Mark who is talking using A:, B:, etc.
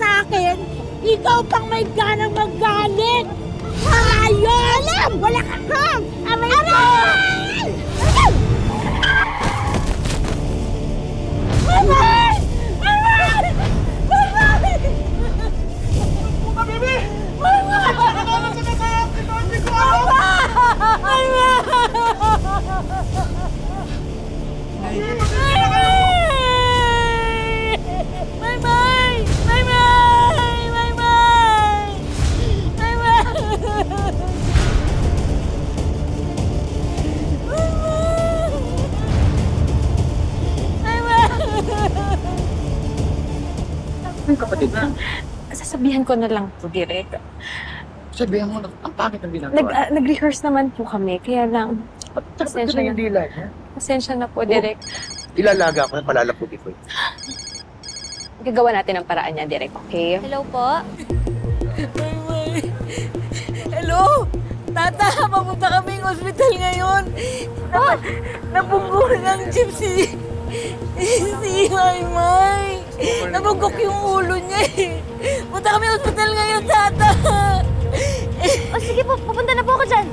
A: sa akin, ikaw pang may ganang magalit! Ayos! Alam! Wala ka kang! Aray! Aray! Aray! Aray! Aray!
B: Puta, baby!
A: Mama!
B: Nakakalat sa kaya! Hindi ko alam! Ang kapatid na.
C: Sasabihan ko na lang po direct.
B: Sabihan mo, ang pangit ng ginagawa.
C: Nag-rehearse naman po kami, kaya lang,
B: Pasensya na yung dila niya.
C: pasensya na po direct.
B: Ilalaga ko ng palalaputi ko.
C: Gagawa natin ang paraan niya direct, okay?
D: Hello po?
A: Hello? Tata, papunta kaming ospital ngayon. Napunggo ng jeep si Maymay. Nabugok yung ulo niya eh. Punta kami ospital ngayon, Tata.
D: O sige po, pupunta na po ako dyan.